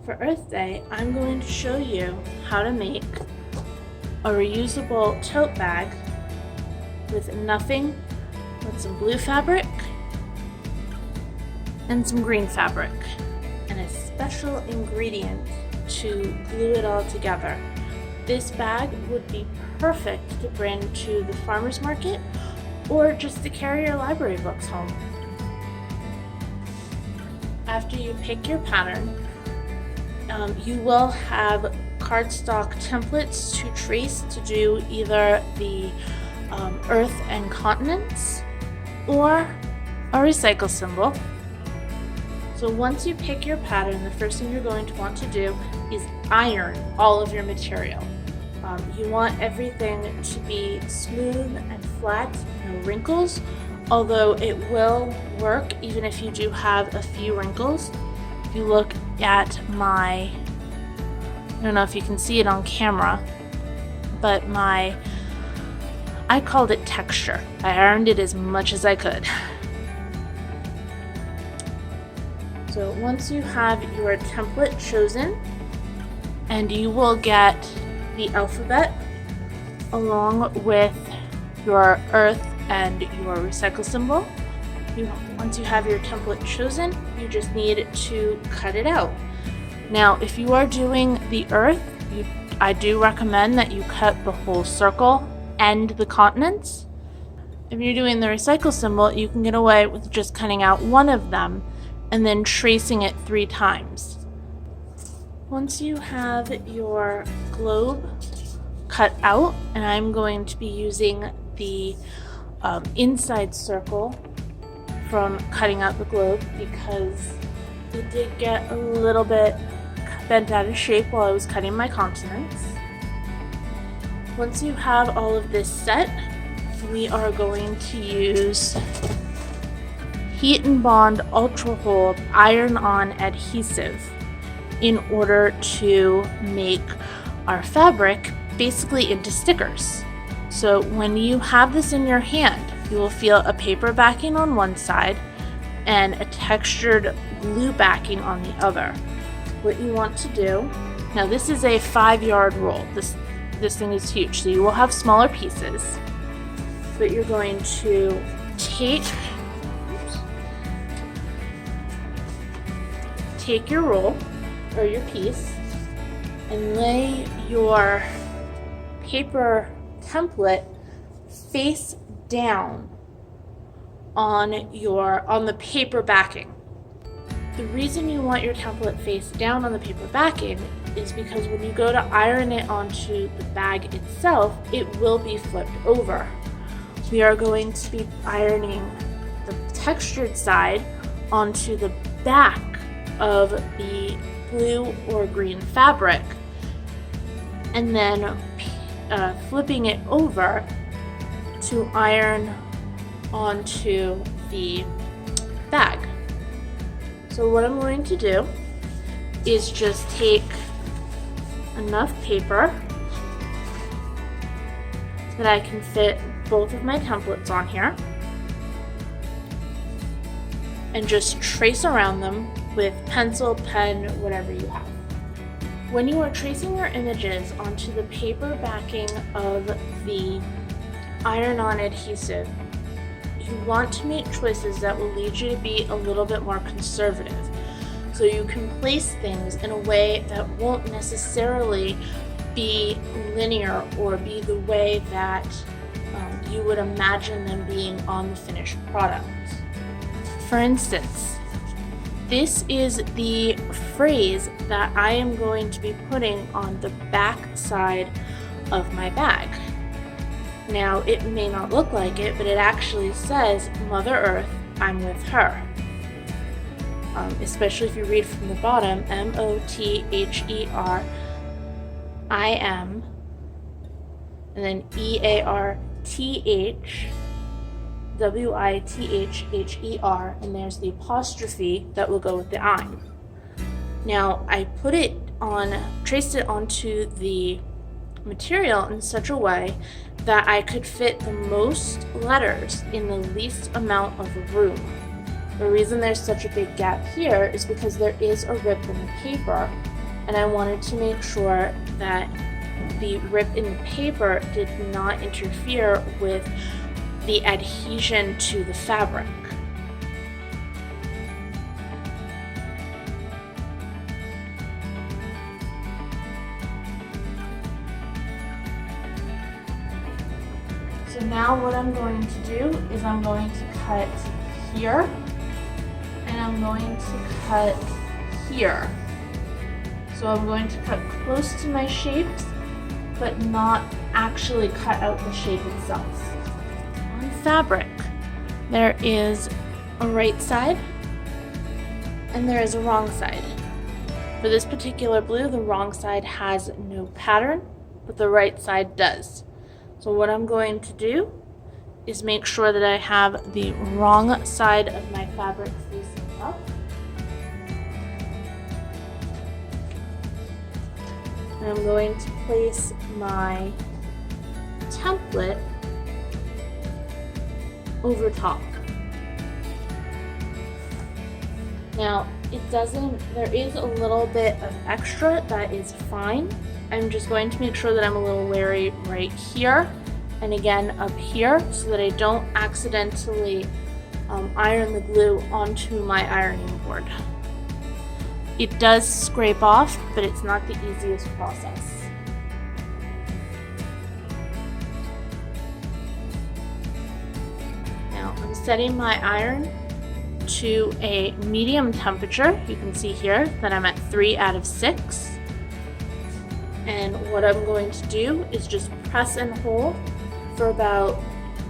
For Earth Day, I'm going to show you how to make a reusable tote bag with nothing but some blue fabric and some green fabric and a special ingredient to glue it all together. This bag would be perfect to bring to the farmer's market or just to carry your library books home. After you pick your pattern, you will have cardstock templates to trace to do either the earth and continents or a recycle symbol. So once you pick your pattern, the first thing you're going to want to do is iron all of your material. You want everything to be smooth and flat, no wrinkles, although it will work even if you do have a few wrinkles. If you look at I don't know if you can see it on camera, but I called it texture. I ironed it as much as I could. So once you have your template chosen, and you will get the alphabet along with your earth and your recycle symbol. Once you have your template chosen, you just need to cut it out. Now, if you are doing the earth, I do recommend that you cut the whole circle and the continents. If you're doing the recycle symbol, you can get away with just cutting out one of them and then tracing it 3 times. Once you have your globe cut out, and I'm going to be using the inside circle from cutting out the globe because it did get a little bit bent out of shape while I was cutting my continents. Once you have all of this set, we are going to use Heat and Bond Ultra Hold iron-on adhesive in order to make our fabric basically into stickers. So when you have this in your hand, you will feel a paper backing on one side and a textured glue backing on the other. What you want to do, now this is a 5-yard roll. This thing is huge, so you will have smaller pieces, but you're going to take your roll or your piece and lay your paper template face down on the paper backing. The reason you want your template face down on the paper backing is because when you go to iron it onto the bag itself, it will be flipped over. We are going to be ironing the textured side onto the back of the blue or green fabric and then flipping it over to iron onto the bag. So what I'm going to do is just take enough paper that I can fit both of my templates on here and just trace around them with pencil, pen, whatever you have. When you are tracing your images onto the paper backing of the iron-on adhesive, you want to make choices that will lead you to be a little bit more conservative. So you can place things in a way that won't necessarily be linear or be the way that you would imagine them being on the finished product. For instance, this is the phrase that I am going to be putting on the back side of my bag. Now, it may not look like it, but it actually says, Mother Earth, I'm with her. Especially if you read from the bottom, MOTHERIM, and then EARTHWITHHER, and there's the apostrophe that will go with the I'm. Now, I traced it onto the material in such a way that I could fit the most letters in the least amount of room. The reason there's such a big gap here is because there is a rip in the paper and I wanted to make sure that the rip in the paper did not interfere with the adhesion to the fabric. So now what I'm going to do is I'm going to cut here, and I'm going to cut here. So I'm going to cut close to my shapes, but not actually cut out the shape itself. On fabric, there is a right side and there is a wrong side. For this particular blue, the wrong side has no pattern, but the right side does. So what I'm going to do is make sure that I have the wrong side of my fabric facing up. And I'm going to place my template over top. Now, there is a little bit of extra, that is fine. I'm just going to make sure that I'm a little wary right here and again up here so that I don't accidentally iron the glue onto my ironing board. It does scrape off, but it's not the easiest process. Now I'm setting my iron to a medium temperature. You can see here that I'm at 3 out of 6. And what I'm going to do is just press and hold for about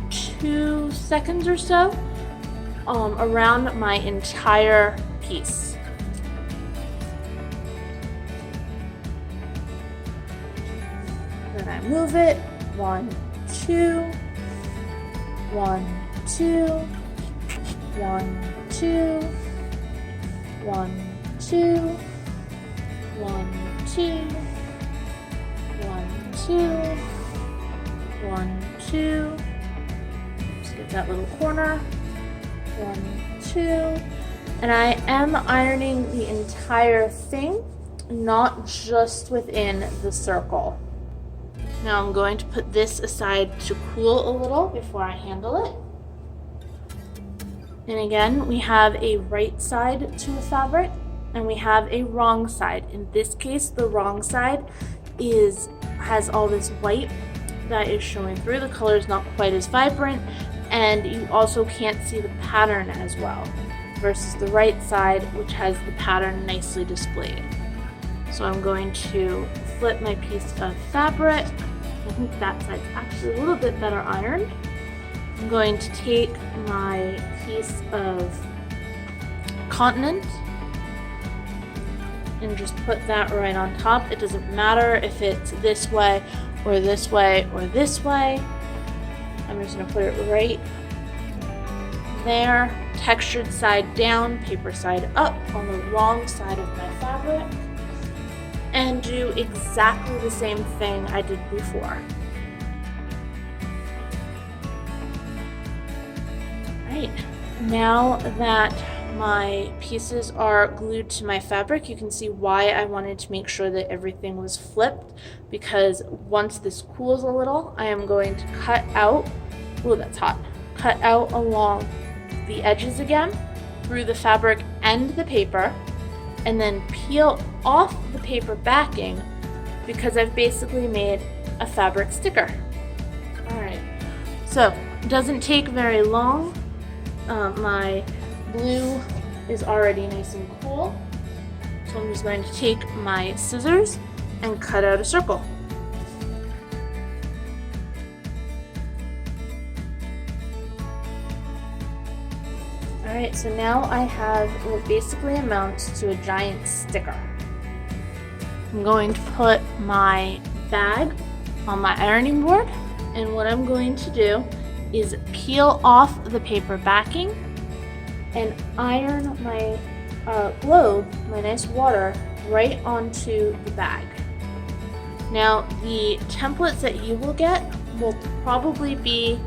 2 seconds or so around my entire piece. Then I move it, 1, 2, 1, 2, 1, 2, 1, 2, 1, 2, 1, 2, 1, 2. Just get that little corner. 1, 2. And I am ironing the entire thing, not just within the circle. Now I'm going to put this aside to cool a little before I handle it. And again, we have a right side to a fabric and we have a wrong side. In this case, the wrong side has all this white that is showing through. The color is not quite as vibrant, and you also can't see the pattern as well, versus the right side, which has the pattern nicely displayed. So I'm going to flip my piece of fabric. I think that side's actually a little bit better ironed. I'm going to take my piece of continent and just put that right on top. It doesn't matter if it's this way or this way or this way. I'm just gonna put it right there. Textured side down, paper side up on the wrong side of my fabric. And do exactly the same thing I did before. Right, now that my pieces are glued to my fabric, you can see why I wanted to make sure that everything was flipped, because once this cools a little, I am going to cut out, oh that's hot, cut out along the edges again through the fabric and the paper, and then peel off the paper backing because I've basically made a fabric sticker. Alright, so it doesn't take very long. My blue is already nice and cool, so I'm just going to take my scissors and cut out a circle. Alright, so now I have what basically amounts to a giant sticker. I'm going to put my bag on my ironing board, and what I'm going to do is peel off the paper backing and iron my globe, my nice water, right onto the bag. Now the templates that you will get will probably be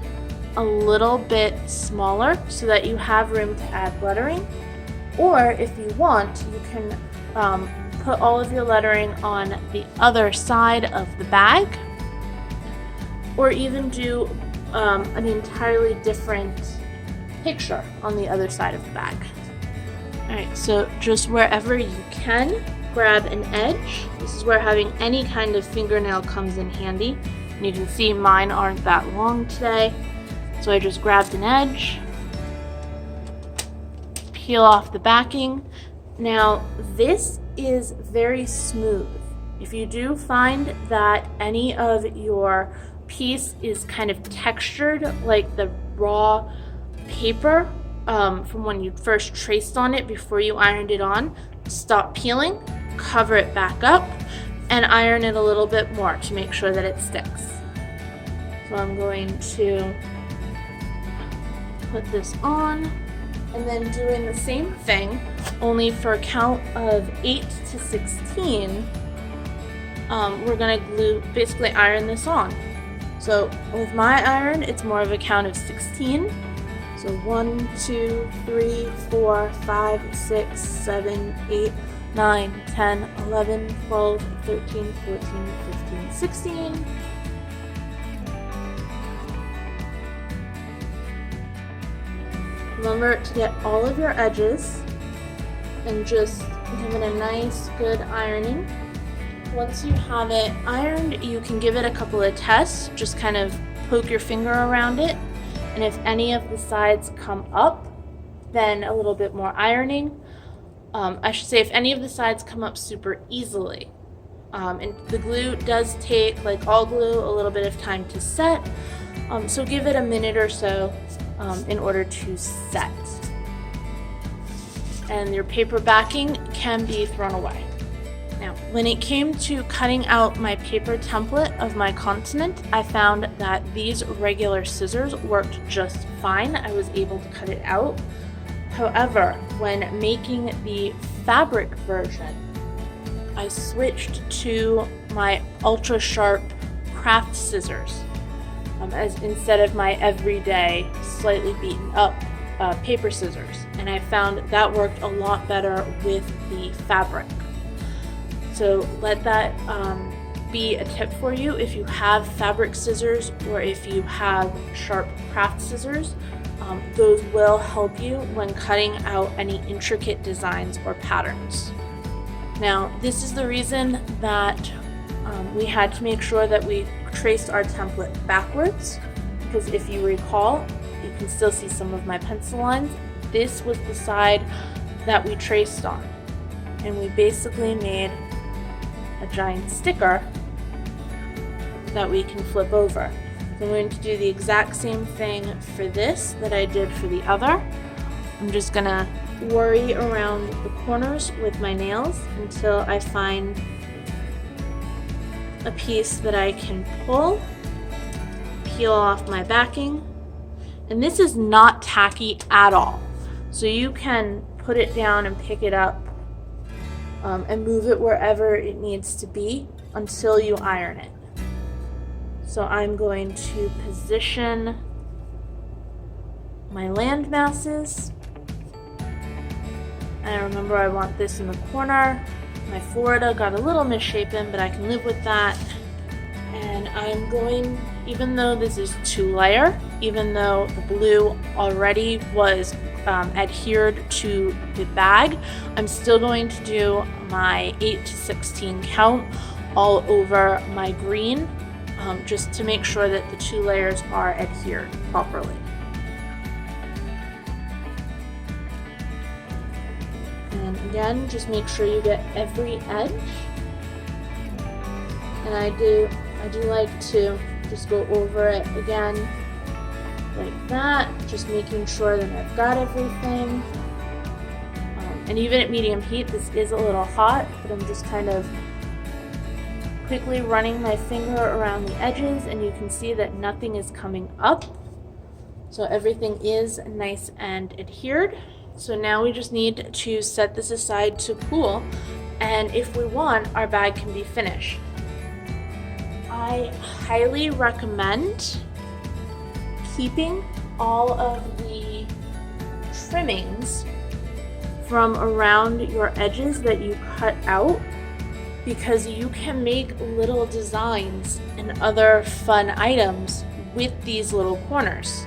a little bit smaller so that you have room to add lettering, or if you want, you can put all of your lettering on the other side of the bag, or even do an entirely different picture on the other side of the bag. Alright, so just wherever you can, grab an edge. This is where having any kind of fingernail comes in handy. And you can see mine aren't that long today. So I just grabbed an edge, peel off the backing. Now this is very smooth. If you do find that any of your piece is kind of textured like the raw paper from when you first traced on it before you ironed it on, stop peeling, cover it back up, and iron it a little bit more to make sure that it sticks. So I'm going to put this on, and then doing the same thing, only for a count of 8 to 16, we're gonna basically iron this on. So with my iron, it's more of a count of 16. So 1, 2, 3, 4, 5, 6, 7, 8, 9, 10, 11, 12, 13, 14, 15, 16. Remember to get all of your edges and just give it a nice good ironing. Once you have it ironed, you can give it a couple of tests. Just kind of poke your finger around it, and if any of the sides come up, then a little bit more ironing. I should say if any of the sides come up super easily. And the glue does take, like all glue, a little bit of time to set. So give it a minute or so in order to set. And your paper backing can be thrown away. Now, when it came to cutting out my paper template of my continent, I found that these regular scissors worked just fine. I was able to cut it out. However, when making the fabric version, I switched to my ultra sharp craft scissors as instead of my everyday slightly beaten up paper scissors, and I found that worked a lot better with the fabric. So let that be a tip for you if you have fabric scissors or if you have sharp craft scissors. Those will help you when cutting out any intricate designs or patterns. Now, this is the reason that we had to make sure that we traced our template backwards, because if you recall, you can still see some of my pencil lines. This was the side that we traced on, and we basically made a giant sticker that we can flip over. So I'm going to do the exact same thing for this that I did for the other. I'm just gonna worry around the corners with my nails until I find a piece that I can pull, peel off my backing. And this is not tacky at all. So you can put it down and pick it up and move it wherever it needs to be until you iron it. So I'm going to position my land masses. And remember, I want this in the corner. My Florida got a little misshapen, but I can live with that. And I'm going, even though this is 2-layer, even though the blue already was adhered to the bag, I'm still going to do my 8 to 16 count all over my green, just to make sure that the 2 layers are adhered properly. And again, just make sure you get every edge. And I do like to just go over it again like that, just making sure that I've got everything. And even at medium heat, this is a little hot, but I'm just kind of quickly running my finger around the edges, and you can see that nothing is coming up. So everything is nice and adhered. So now we just need to set this aside to cool, and if we want, our bag can be finished. I highly recommend keeping all of the trimmings from around your edges that you cut out, because you can make little designs and other fun items with these little corners.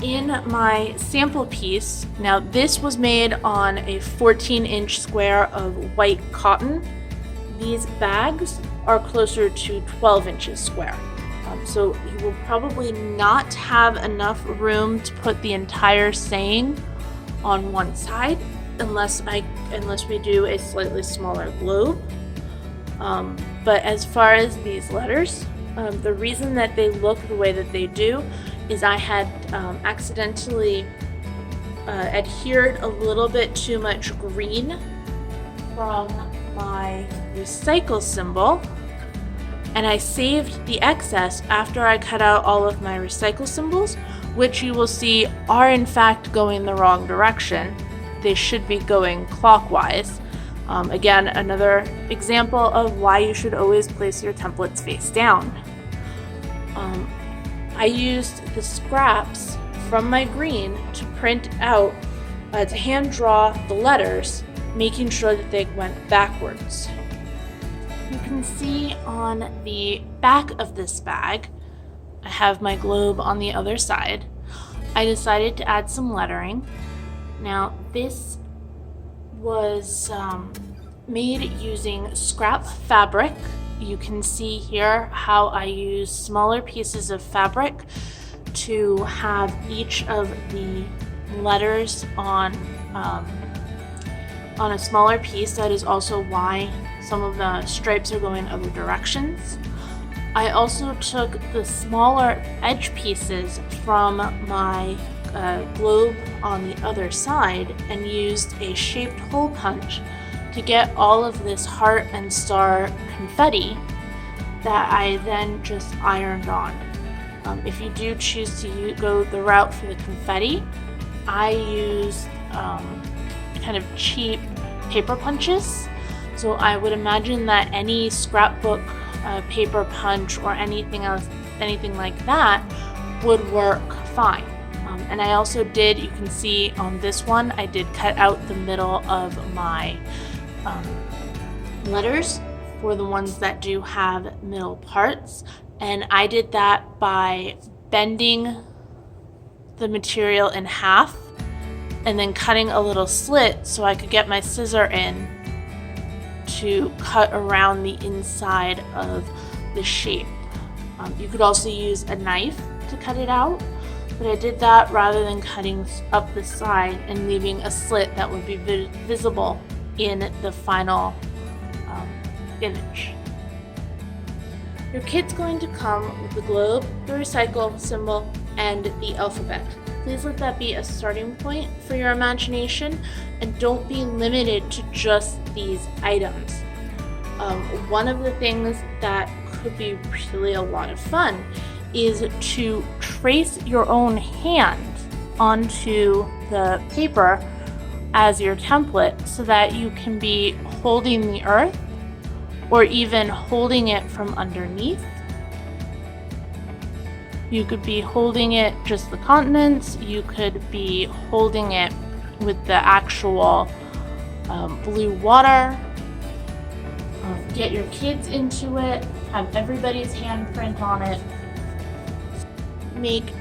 In my sample piece, now this was made on a 14-inch square of white cotton. These bags are closer to 12 inches square. So you will probably not have enough room to put the entire saying on one side unless we do a slightly smaller globe. But as far as these letters, the reason that they look the way that they do is I had accidentally adhered a little bit too much green from my recycle symbol, and I saved the excess after I cut out all of my recycle symbols, which you will see are in fact going the wrong direction. They should be going clockwise. Again, another example of why you should always place your templates face down. I used the scraps from my green to print out, to hand draw the letters, making sure that they went backwards. You can see on the back of this bag, I have my globe on the other side. I decided to add some lettering. Now this was made using scrap fabric. You can see here how I use smaller pieces of fabric to have each of the letters on a smaller piece. That is also why some of the stripes are going other directions. I also took the smaller edge pieces from my globe on the other side and used a shaped hole punch to get all of this heart and star confetti that I then just ironed on. If you do choose to go the route for the confetti, I used kind of cheap paper punches. So I would imagine that any scrapbook paper punch or anything else, anything like that would work fine. And I also did, you can see on this one, I did cut out the middle of my letters for the ones that do have middle parts. And I did that by bending the material in half and then cutting a little slit so I could get my scissor in to cut around the inside of the shape. You could also use a knife to cut it out, but I did that rather than cutting up the side and leaving a slit that would be visible in the final image. Your kit's going to come with the globe, the recycle symbol, and the alphabet. Please let that be a starting point for your imagination, and don't be limited to just these items. One of the things that could be really a lot of fun is to trace your own hand onto the paper as your template so that you can be holding the earth or even holding it from underneath. You could be holding it just the continents. You could be holding it with the actual blue water. Get your kids into it. Have everybody's handprint on it. Make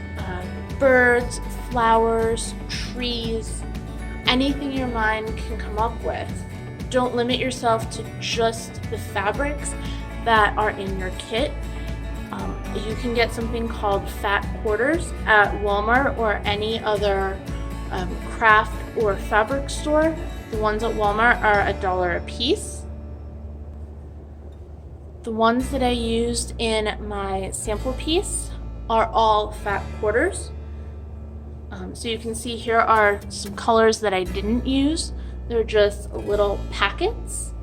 birds, flowers, trees, anything your mind can come up with. Don't limit yourself to just the fabrics that are in your kit. You can get something called fat quarters at Walmart or any other craft or fabric store. The ones at Walmart are $1 a piece. The ones that I used in my sample piece are all fat quarters. So you can see here are some colors that I didn't use. They're just little packets.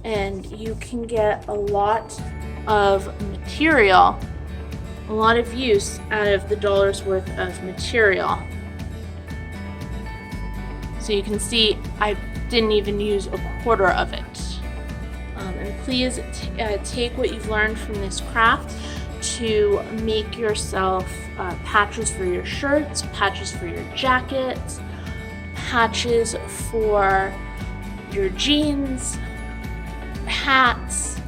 And you can get a lot of material, a lot of use out of the $1's worth of material. So you can see I didn't even use a quarter of it. And please take what you've learned from this craft to make yourself patches for your shirts, patches for your jackets, patches for your jeans, hats,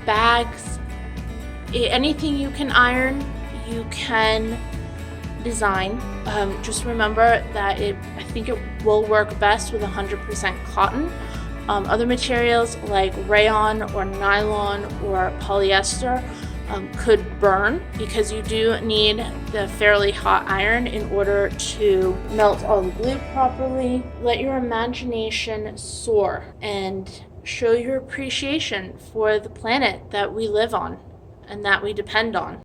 bags, anything you can iron, you can design. Just remember that I think it will work best with 100% cotton. Other materials like rayon or nylon or polyester could burn, because you do need the fairly hot iron in order to melt all the glue properly. Let your imagination soar and show your appreciation for the planet that we live on and that we depend on.